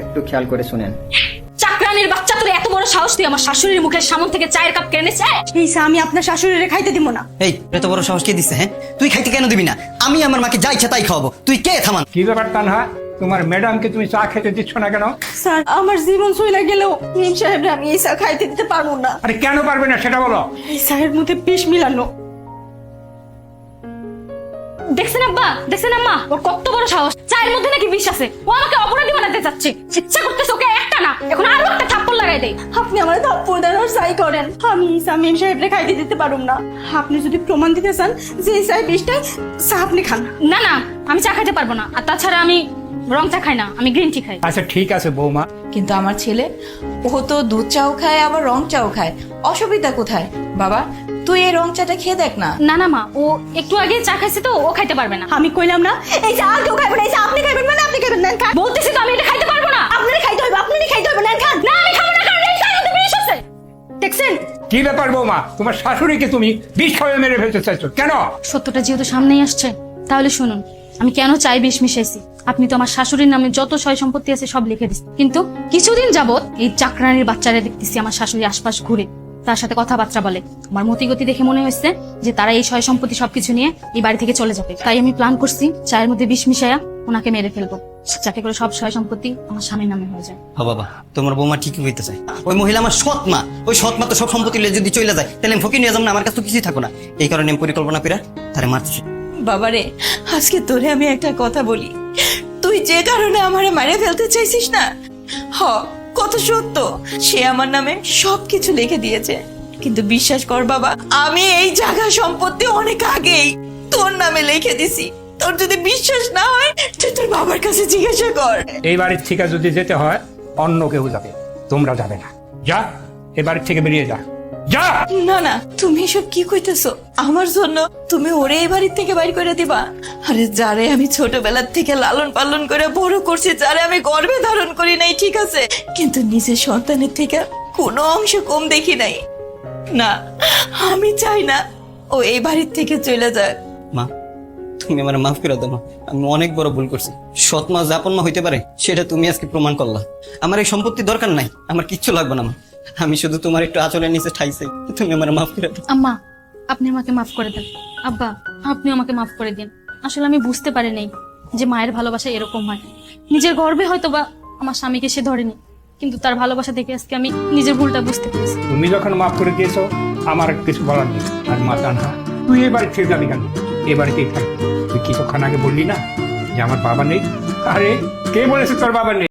একটু খেয়াল করে শুনেন। চাকরানির বাচ্চা, তোর এত বড় সাহস, তুই আমার শাশুড়ির মুখের সামন থেকে চায়ের কাপ কেড়ে নিছিস? এই চা আমি আপনার শাশুড়িরে খাইতে দিব না। এই এত বড় সাহস কে দিছে? হ্যাঁ, তুই খাইতে কেন দিবি না? আমি আমার মাকে যা ইচ্ছা তাই খাওয়াবো, তুই কে? থামান। কি ব্যাপার তানহা, তোমার ম্যাডামকে তুমি চা খেতে দিচ্ছ না কেন? স্যার, আমার জীবন চলে গেলেও মেম সাহেব আমি এই চা খাইতে দিতে পারবো না। আরে কেন পারবে না সেটা বলো। এই চায়ের মধ্যে বিষ মিলানো। দেখছেন আব্বা, দেখছেন আম্মা, ওর কত বড় সাহস! চায়ের মধ্যে নাকি বিষ আছে। ও আমাকে অপরাধী বানাতে চাচ্ছে। ইচ্ছা করতেছে ওকে একটা না, এখন আরো একটা থাপ্পড় লাগাই দেই। আপনি আমার থাপ্পড় দেন আর চাই করেন, আমি এই চা মেম সাহেবরে খাইতে দিতে পারবো না। আপনি যদি প্রমাণ দিতে চান যে এই চায় বিষটা, চা আপনি খান। না না, আমি চা খাইতে পারবো না। আর তাছাড়া আমি রং চা খাই না, আমি গ্রিন টি খাই। আচ্ছা ঠিক আছে বৌমা। কিন্তু আমার ছেলে, ও তো দুধ চাও খায় আবার রং চাও খায়, অসুবিধা কোথায়? বাবা, তুই এই রং চাটা খেয়ে দেখ না। না না মা, ও একটু আগে চা খাইছে তো, ও খাইতে পারবে না। আমি কইলাম না এই চা আর কেউ খাইবে না, এই চা আপনি খাইবেন মানে আপনি খাইবেন না। খান। বলতেছি তো আমি এটা খাইতে পারবো না। আপনারই খাইতে হবে, আপনারই খাইতে হবে না। খান। না আমি খাবো না, কারণ এই চায়ের মধ্যে বিষ আছে। দেখছেন? কি ব্যাপার বৌমা, তোমার শাশুড়িকে তুমি বিষ খাওয়াবে মেরে ফেলতে চাইছো কেন? সত্যটা যেহেতু সামনেই আসছে, তাহলে শুনুন আমি কেন চাই বিষ মিশাইছি। আপনি তো আমার শাশুড়ির নামে যত সয় সম্পত্তি আছে সব লিখে দিচ্ছেন, কিন্তু কিছুদিন যাবত এই চাকরানির বাচ্চারা দেখতেছি আমার শাশুড়ি আশপাশ ঘুরে তার সাথে কথাবার্তা বলে। আমার মতিগতি দেখে মনে হয়েছে যে তারা এই সয় সম্পত্তি সবকিছু নিয়ে এই বাড়ি থেকে চলে যাবে। তাই আমি প্ল্যান করছি চায়ের মধ্যে বিষ মিশাইয়া ওনাকে মেরে ফেলবো, যাতে করে সব সয় সম্পত্তি আমার স্বামীর নামে হয়ে যায়। হ বাবা, তোমার বৌমা ঠিকই হইতে চায়। ওই মহিলা আমার সৎ মা, ওই সৎ মা তো সব সম্পত্তি যদি চলে যায় তাহলে আমি ফকির নিয়ে যাবো না, আমার কাছে তো কিছুই থাকো না। এই কারণে আমি পরিকল্পনা করে তারে মারছি। বাবারে, আজকে তোরে আমি একটা কথা বলি, তুই যে কারণে আমারে মারে ফেলতে চাইছিস না, হ কত সত্য। সে আমার নামে সবকিছু লিখে দিয়েছে, কিন্তু বিশ্বাস কর বাবা, আমি এই জায়গা সম্পত্তি অনেক আগেই তোর নামে লিখে দিছি। তোর যদি বিশ্বাস না হয় তুই তোর বাবার কাছে জিজ্ঞাসা কর। এই বাড়ির থেকে যদি যেতে হয় অন্য কেউ যাবে, তোমরা যাবে না। যা, এ বাড়ির থেকে বেরিয়ে যা, যা। না না, তুমি এসব কি কইতেছো? আমার জন্য তুমি ওরে এই বাড়ির থেকে বাইর করে দিবা? আরে যারে আমি ছোটবেলার থেকে লালন পালন করে বড় করছি, যারে আমি গর্ভে ধারণ করি নাই, ঠিক আছে, কিন্তু নিজের সন্তানের থেকে কোনো অংশ কম দেখি নাই। না, আমি চাই না ও এই বাড়ির থেকে চলে যাক। মা, তুমি আমার মাফ করে দাও মা, আমি অনেক বড় ভুল করছি। সৎ মা যাপন মা হইতে পারে সেটা তুমি আজকে প্রমাণ করলা। আমার এই সম্পত্তি দরকার নাই, আমার কিচ্ছু লাগবে না মা। আমি শুধু তোমার একটু আঁচলের নিচে ঠাইছি, তুমি আমার মাফ করে দাও। আম্মা, আপনি আমাকে মাফ করে দেন। আব্বা, আপনি আমাকে মাফ করে দিন। আসলে আমি বুঝতে পারি নাই যে মায়ের ভালোবাসা এরকম হয়। নিজের গর্বে হয়তো বা আমার স্বামীকে সে ধরেনি, কিন্তু তার ভালোবাসা দেখে আজকে আমি নিজের ভুলটা বুঝতে পেরেছি। তুমি যখন মাফ করে দিয়েছো আমার আর কিছু বলার নেই। আর মা তানহা, তুই এই বাড়ি ছেড়ে যাবি কেন? এই বাড়িতেই থাকবি। তুই কিছুক্ষণ আগে বললি না যে আমার বাবা নেই? আরে কে বলেছে তোর বাবা নেই?